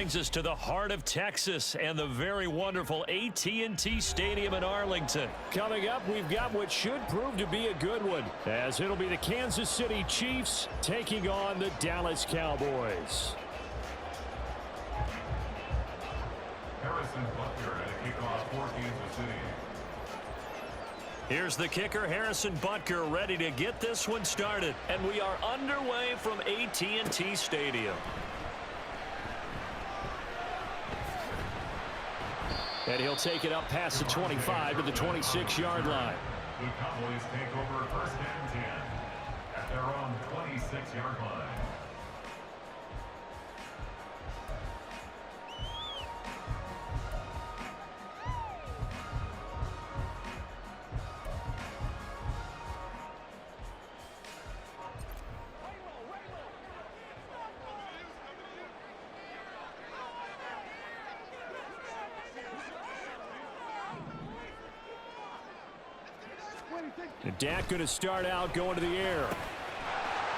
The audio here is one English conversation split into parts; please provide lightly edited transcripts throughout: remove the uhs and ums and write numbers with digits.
brings us to the heart of Texas and the very wonderful AT&T Stadium in Arlington. Coming up, we've got what should prove to be a good one, as it'll be the Kansas City Chiefs taking on the Dallas Cowboys. Harrison Butker at a kickoff for Kansas City. Here's the kicker, Harrison Butker, ready to get this one started. And we are underway from AT&T Stadium. And he'll take it up past the 25 to the 26-yard line. The Cowboys take over first and 10 at their own 26-yard line. And Dak going to start out going to the air.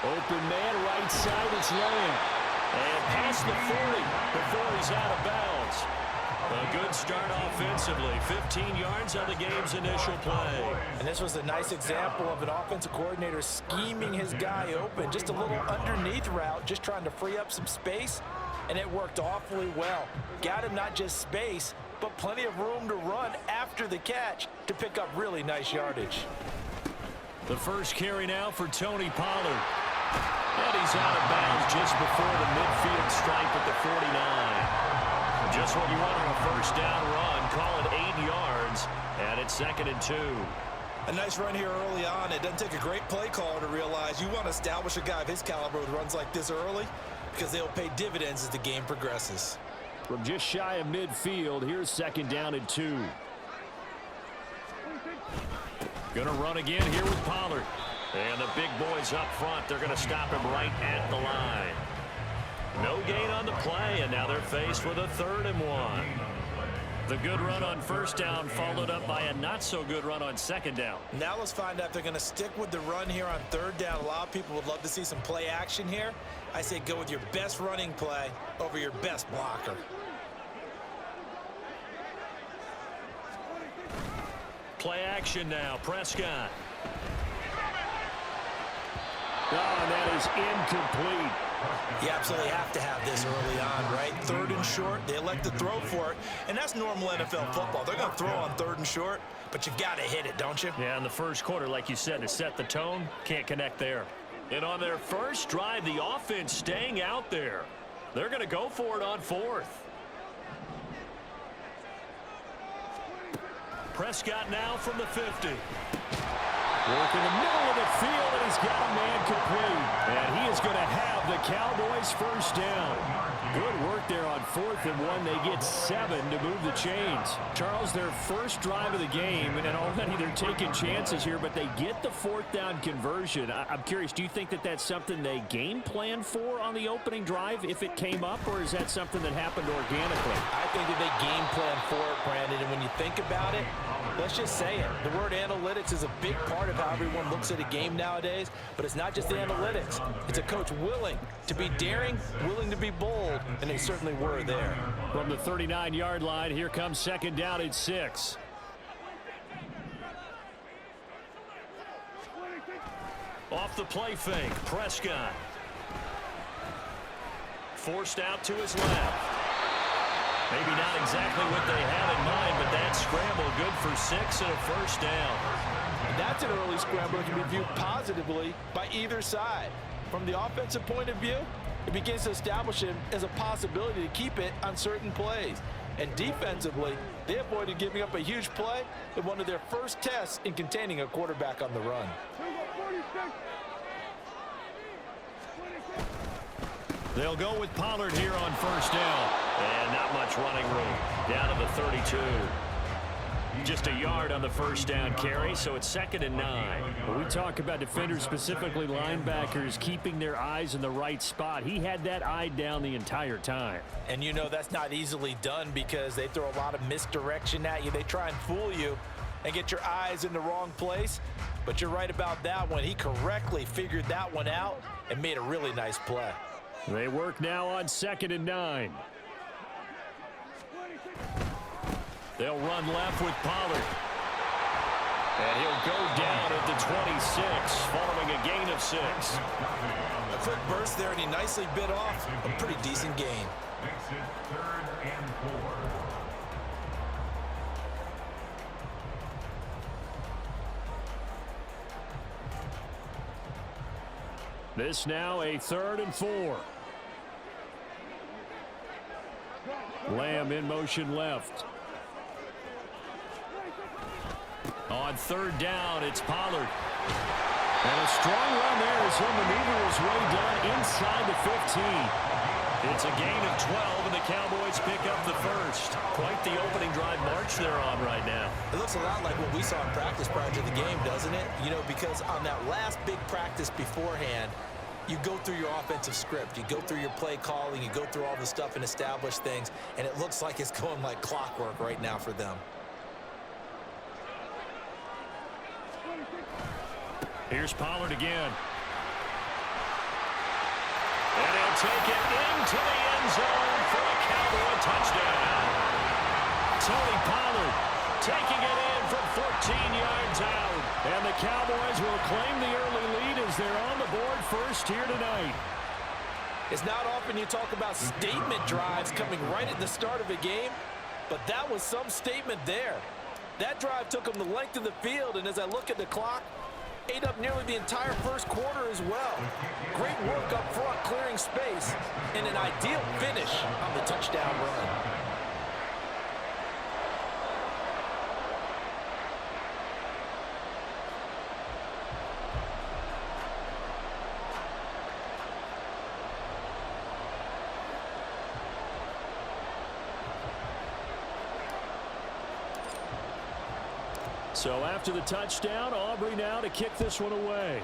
Open man, right side, it's laying. And past the 40 before he's out of bounds. A good start offensively. 15 yards on the game's initial play. And this was a nice example of an offensive coordinator scheming his guy open. Just a little underneath route, just trying to free up some space. And it worked awfully well. Got him not just space, but plenty of room to run after the catch to pick up really nice yardage. The first carry now for Tony Pollard. And he's out of bounds just before the midfield stripe at the 49. Just what you want on a first down run. Call it 8 yards. And it's 2nd and 2. A nice run here early on. It doesn't take a great play caller to realize you want to establish a guy of his caliber with runs like this early, because they'll pay dividends as the game progresses. From just shy of midfield, here's 2nd down and 2. Gonna run again here with Pollard. And the big boys up front, they're gonna stop him right at the line. No gain on the play, and now they're faced with a 3rd and 1. The good run on first down followed up by a not-so-good run on 2nd down. Now let's find out if they're going to stick with the run here on 3rd down. A lot of people would love to see some play action here. I say go with your best running play over your best blocker. Play action now. Prescott. Oh, and that is incomplete. You absolutely have to have this early on, right? 3rd and short, they elect to throw for it, and that's normal NFL football. They're going to throw on 3rd and short, but you've got to hit it, don't you? Yeah, in the first quarter, like you said, to set the tone, can't connect there. And on their first drive, the offense staying out there. They're going to go for it on 4th. Prescott now from the 50. Work in the middle of the field, and he's got a man complete. And he is going to have the Cowboys first down. Good work there on 4th and 1. They get 7 to move the chains. Charles, their first drive of the game, and already they're taking chances here, but they get the 4th down conversion. I'm curious, do you think that that's something they game plan for on the opening drive if it came up, or is that something that happened organically? I think that they game plan for it, Brandon, and when you think about it, let's just say it. The word analytics is a big part of how everyone looks at a game nowadays, but it's not just the analytics. It's a coach willing to be daring, willing to be bold, and they certainly were there. From the 39-yard line, here comes 2nd down and 6. Off the play fake, Prescott. Forced out to his left. Maybe not exactly what they had in mind, but that scramble good for 6 and a first down. And that's an early scramble that can be viewed positively by either side. From the offensive point of view, it begins to establish him as a possibility to keep it on certain plays. And defensively, they avoided giving up a huge play in one of their first tests in containing a quarterback on the run. They'll go with Pollard here on first down. And not much running room. Down to the 32. Just a yard on the first down carry, so it's 2nd and 9. When we talk about defenders, specifically linebackers, keeping their eyes in the right spot, he had that eye down the entire time. And you know that's not easily done because they throw a lot of misdirection at you. They try and fool you and get your eyes in the wrong place. But you're right about that one. He correctly figured that one out and made a really nice play. They work now on 2nd and 9. They'll run left with Pollard. And he'll go down at the 26, following a gain of 6. A quick burst there, and he nicely bit off a pretty decent gain. Makes it 3rd and 4. This now a 3rd and 4. Lamb in motion left. On 3rd down, it's Pollard. And a strong run there as he'll maneuver his way down inside the 15. It's a gain of 12, and the Cowboys pick up the first. Quite the opening drive march they're on right now. It looks a lot like what we saw in practice prior to the game, doesn't it? You know, because on that last big practice beforehand, you go through your offensive script. You go through your play calling. You go through all the stuff and establish things. And it looks like it's going like clockwork right now for them. Here's Pollard again. And he'll take it into the end zone for a Cowboy touchdown. Tony Pollard taking it in from 14 yards out. And the Cowboys will claim the early lead as they're on the board first here tonight. It's not often you talk about statement drives coming right at the start of a game, but that was some statement there. That drive took them the length of the field, and as I look at the clock, ate up nearly the entire first quarter as well. Great work up front, clearing space, and an ideal finish on the touchdown run. So after the touchdown, Aubrey now to kick this one away.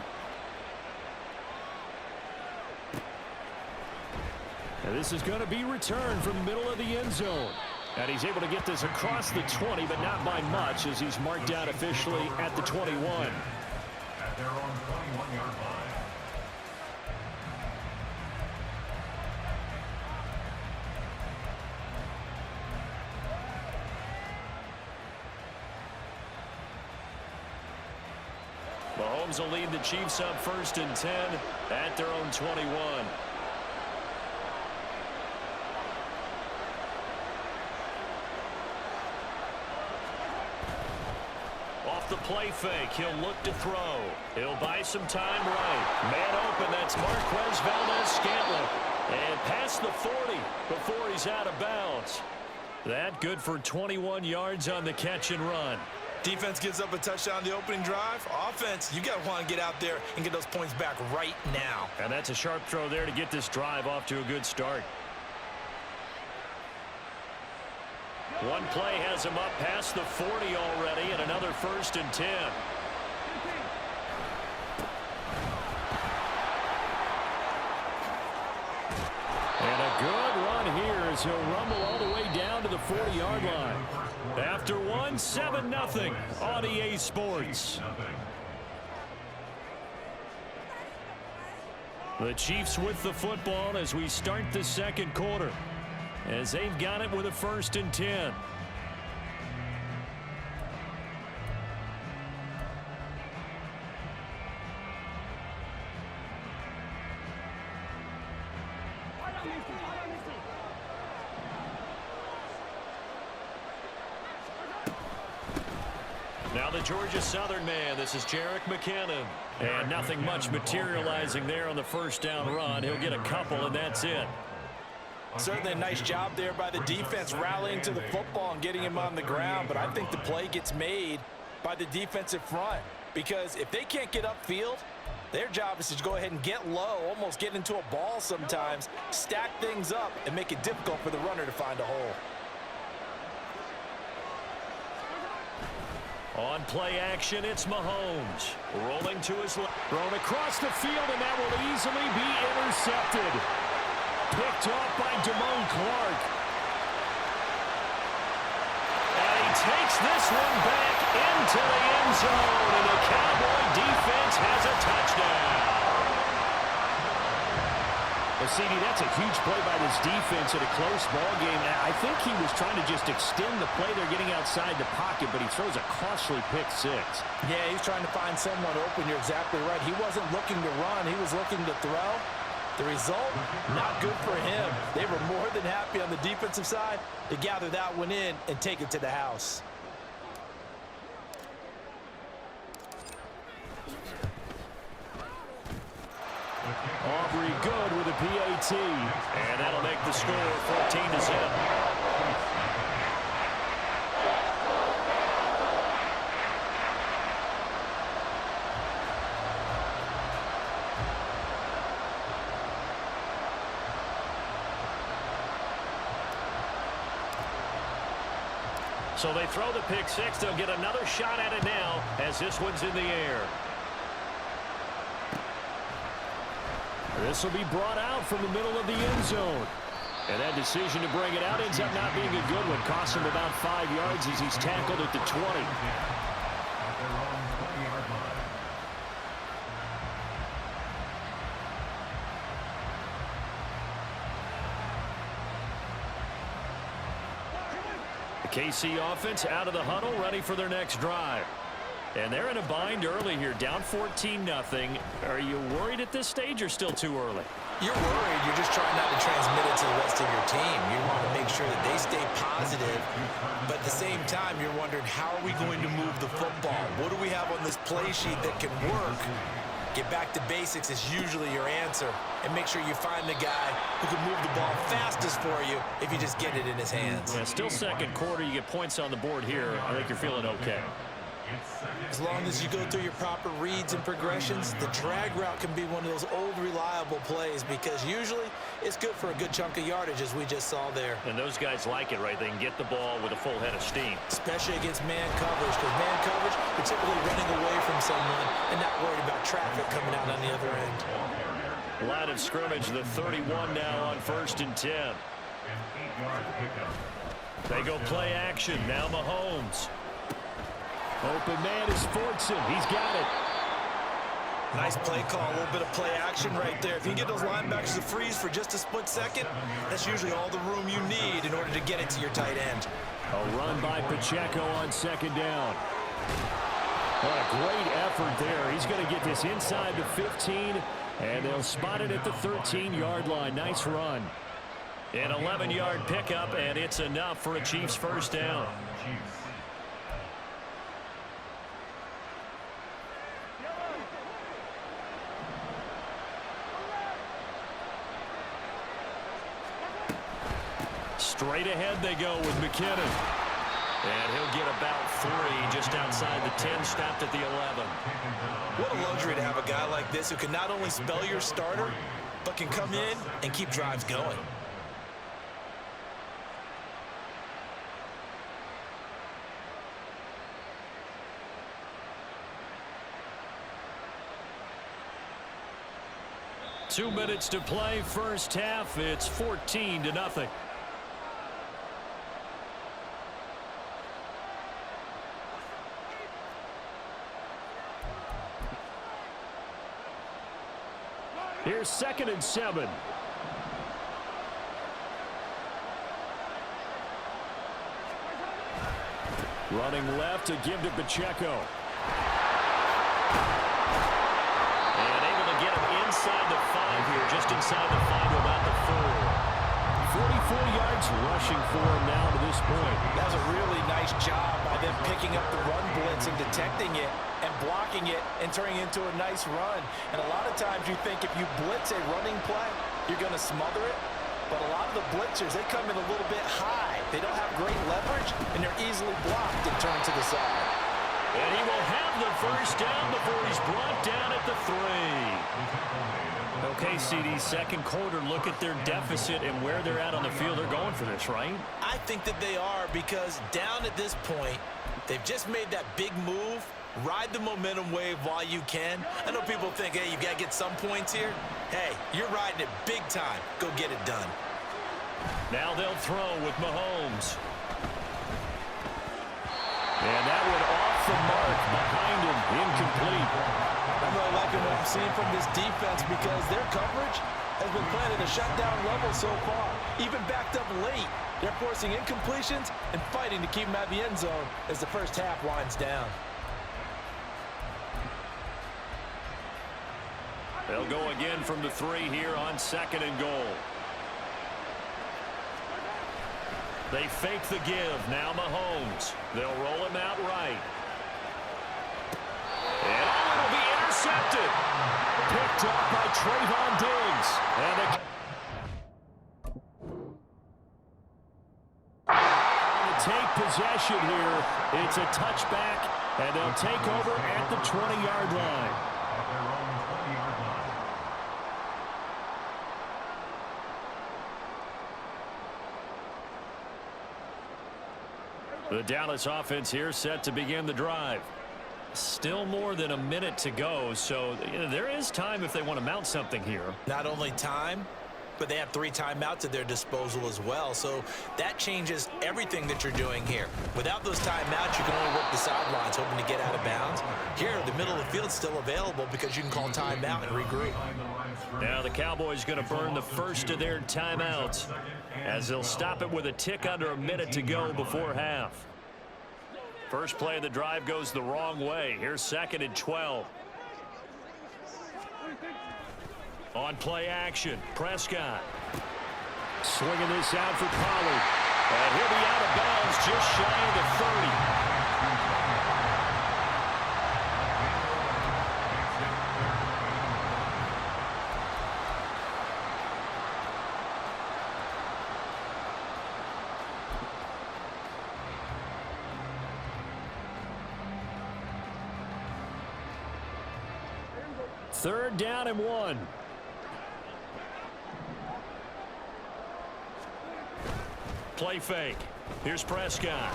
And this is going to be returned from the middle of the end zone. And he's able to get this across the 20, but not by much, as he's marked out officially at the 21. At their own 21-yard line. Mahomes will lead the Chiefs up 1st and 10 at their own 21. Off the play fake, he'll look to throw. He'll buy some time right. Man open, that's Marquez Valdez-Scantling. And past the 40 before he's out of bounds. That good for 21 yards on the catch and run. Defense gives up a touchdown on the opening drive. Offense, you got to want to get out there and get those points back right now. And that's a sharp throw there to get this drive off to a good start. One play has him up past the 40 already, and another 1st and 10. And a good run here as he'll rumble all the way down to the 40-yard line. After one, 7-0 on EA Sports. The Chiefs with the football as we start the second quarter, as they've got it with a 1st and 10. Now the Georgia Southern man, this is Jerick McKinnon. And nothing much materializing there on the 1st down run. He'll get a couple, and that's it. Certainly a nice job there by the defense rallying to the football and getting him on the ground, but I think the play gets made by the defensive front, because if they can't get upfield, their job is to go ahead and get low, almost get into a ball sometimes, stack things up, and make it difficult for the runner to find a hole. On play action, it's Mahomes. Rolling to his left. Thrown across the field, and that will easily be intercepted. Picked off by Damone Clark. And he takes this one back into the end zone, and the Cowboy defense has a touchdown. A Well, CD, that's a huge play by this defense in a close ball game. I think he was trying to just extend the play. They're getting outside the pocket, but he throws a costly pick six. Yeah, he's trying to find someone open. You're exactly right. He wasn't looking to run. He was looking to throw. The result, not good for him. They were more than happy on the defensive side to gather that one in and take it to the house. Aubrey good with a PAT. And that'll make the score 14-0. So they throw the pick six. They'll get another shot at it now as this one's in the air. This will be brought out from the middle of the end zone. And that decision to bring it out ends up not being a good one. Costs him about 5 yards as he's tackled at the 20. The KC offense out of the huddle, ready for their next drive. And they're in a bind early here, down 14-0. Are you worried at this stage or still too early? You're worried. You're just trying not to transmit it to the rest of your team. You want to make sure that they stay positive, but at the same time, you're wondering, how are we going to move the football? What do we have on this play sheet that can work? Get back to basics is usually your answer, and make sure you find the guy who can move the ball fastest for you if you just get it in his hands. Yeah, still second quarter. You get points on the board here. I think you're feeling okay. As long as you go through your proper reads and progressions, the drag route can be one of those old reliable plays because usually it's good for a good chunk of yardage, as we just saw there. And those guys like it, right? They can get the ball with a full head of steam. Especially against man coverage, because man coverage, you're typically running away from someone and not worried about traffic coming out on the other end. Line of scrimmage, the 31 now on 1st and 10. They go play action. Now Mahomes. Open man is Fortson. He's got it. Nice play call, a little bit of play action right there. If you get those linebackers to freeze for just a split second, that's usually all the room you need in order to get it to your tight end. A run by Pacheco on 2nd down. What a great effort there. He's going to get this inside the 15, and they'll spot it at the 13-yard line. Nice run. An 11-yard pickup, and it's enough for a Chiefs first down. Straight ahead they go with McKinnon. And he'll get about 3 just outside the 10, stopped at the 11. What a luxury to have a guy like this who can not only spell your starter, but can come in and keep drives going. Two minutes to play, first half. It's 14-0. Here's 2nd and 7. Running left to give to Pacheco. And able to get him inside the 5 here, just inside the 5 to about the 4. 44 yards rushing for him now to this point. That was a really nice job by them picking up the run blitz and detecting it and blocking it and turning it into a nice run. And a lot of times you think if you blitz a running play, you're going to smother it. But a lot of the blitzers, they come in a little bit high. They don't have great leverage, and they're easily blocked and turned to the side. And he will have the first down before he's brought down at the 3. Okay, CD, second quarter, look at their deficit and where they're at on the field. They're going for this, right? I think that they are, because down at this point, they've just made that big move. Ride the momentum wave while you can. I know people think, hey, you got to get some points here. Hey, you're riding it big time. Go get it done. Now they'll throw with Mahomes. And that one off the mark behind him, incomplete. I'm really liking what I'm seeing from this defense because their coverage has been playing at a shutdown level so far. Even backed up late, they're forcing incompletions and fighting to keep them out of the end zone as the first half winds down. They'll go again from the 3 here on 2nd and goal. They fake the give. Now Mahomes. They'll roll him out right. And it'll be intercepted. Picked up by Trayvon Diggs. And take possession here. It's a touchback, and they'll take over at the 20-yard line. At their own 20-yard line. The Dallas offense here set to begin the drive. Still more than a minute to go, so there is time if they want to mount something here. Not only time, but they have 3 timeouts at their disposal as well, so that changes everything that you're doing here. Without those timeouts, you can only work the sidelines, hoping to get out of bounds. Here, the middle of the field's still available because you can call timeout and regroup. Now the Cowboys going to burn the first of their timeouts as they'll stop it with a tick under a minute to go before half. First play of the drive goes the wrong way. Here's 2nd and 12. On play action, Prescott. Swinging this out for Pollard. And he'll be out of bounds just shy of the 30. Third down and 1. Play fake. Here's Prescott.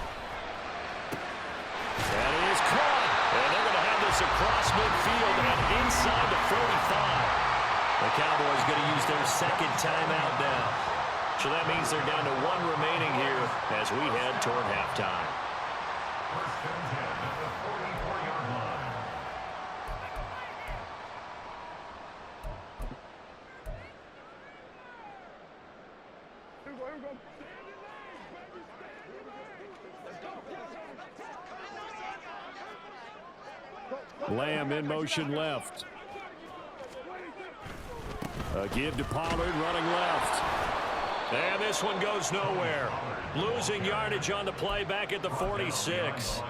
That is caught. And they're going to have this across midfield and inside the 45. The Cowboys going to use their 2nd timeout now. So that means they're down to 1 remaining here as we head toward halftime. First and 10 at the 44-yard line. Lamb in motion left. A give to Pollard running left. And this one goes nowhere. Losing yardage on the play back at the 46.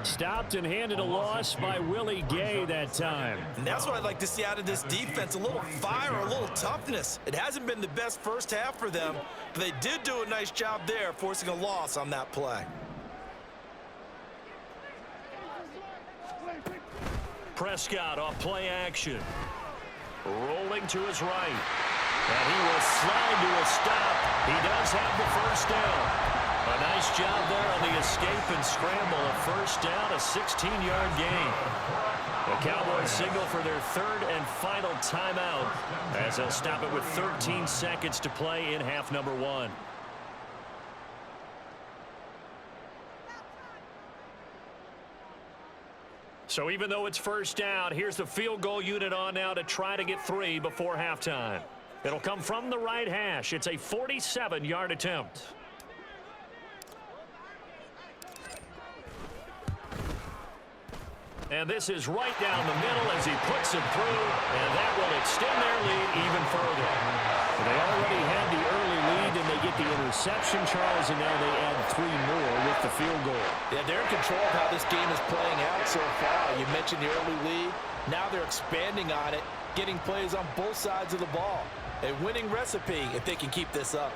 Stopped and handed a loss by Willie Gay that time. And that's what I'd like to see out of this defense, a little fire, a little toughness. It hasn't been the best first half for them, but they did do a nice job there, forcing a loss on that play. Prescott off play action. Rolling to his right. And he will slide to a stop. He does have the first down. A nice job there on the escape and scramble. A first down, a 16-yard gain. The Cowboys signal for their 3rd and final timeout as they'll stop it with 13 seconds to play in half number 1. So even though it's first down, here's the field goal unit on now to try to get 3 before halftime. It'll come from the right hash. It's a 47-yard attempt. And this is right down the middle as he puts it through, and that will extend their lead even further. They already had the early lead, and they get the interception, Charles, and now they add 3 more with the field goal. Yeah, they're in control of how this game is playing out so far. You mentioned the early lead. Now they're expanding on it, getting plays on both sides of the ball. A winning recipe if they can keep this up.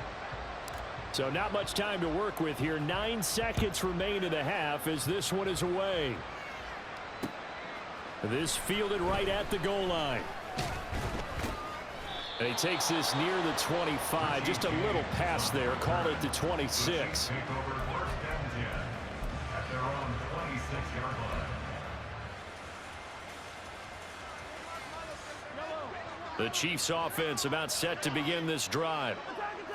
So not much time to work with here. 9 seconds remain in the half as this one is away. This fielded right at the goal line. And he takes this near the 25. Just a little pass there. Call it the 26. Take over first and 10 at their own 26-yard line. The Chiefs offense about set to begin this drive.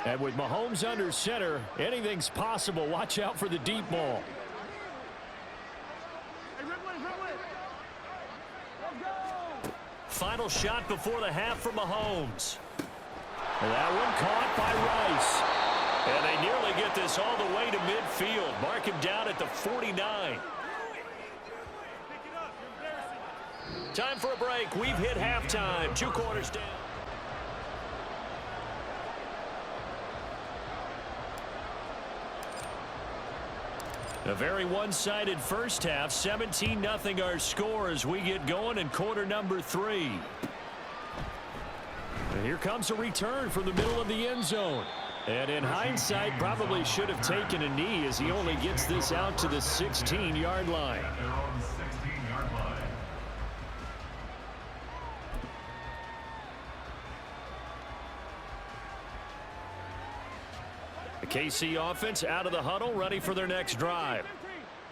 And with Mahomes under center, anything's possible. Watch out for the deep ball. Final shot before the half for Mahomes. And that one caught by Rice. And they nearly get this all the way to midfield. Mark him down at the 49. Time for a break. We've hit halftime. 2 quarters down. A very one-sided first half. 17-0 our score as we get going in quarter number 3. And here comes a return from the middle of the end zone. And in hindsight, probably should have taken a knee as he only gets this out to the 16-yard line. At their own 16-yard line. The KC offense out of the huddle, ready for their next drive.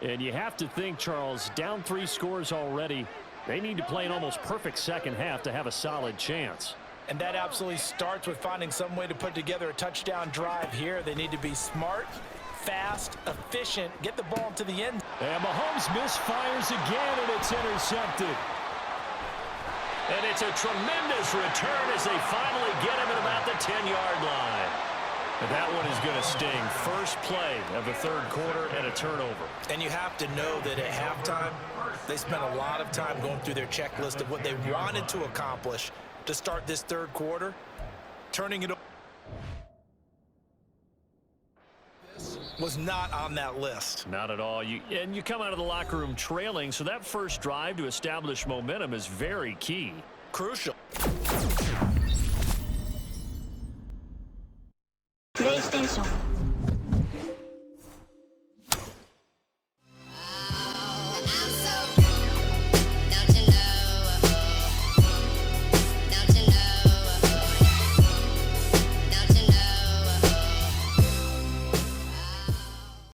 And you have to think, Charles, down 3 scores already. They need to play an almost perfect second half to have a solid chance. And that absolutely starts with finding some way to put together a touchdown drive here. They need to be smart, fast, efficient, get the ball to the end. And Mahomes misfires again, and it's intercepted. And it's a tremendous return as they finally get him at about the 10-yard line. And that one is going to sting. First play of the third quarter and a turnover. And you have to know that at halftime, they spent a lot of time going through their checklist of what they wanted to accomplish to start this third quarter, turning it over. This was not on that list. Not at all. You come out of the locker room trailing, so that first drive to establish momentum is very key. Crucial. PlayStation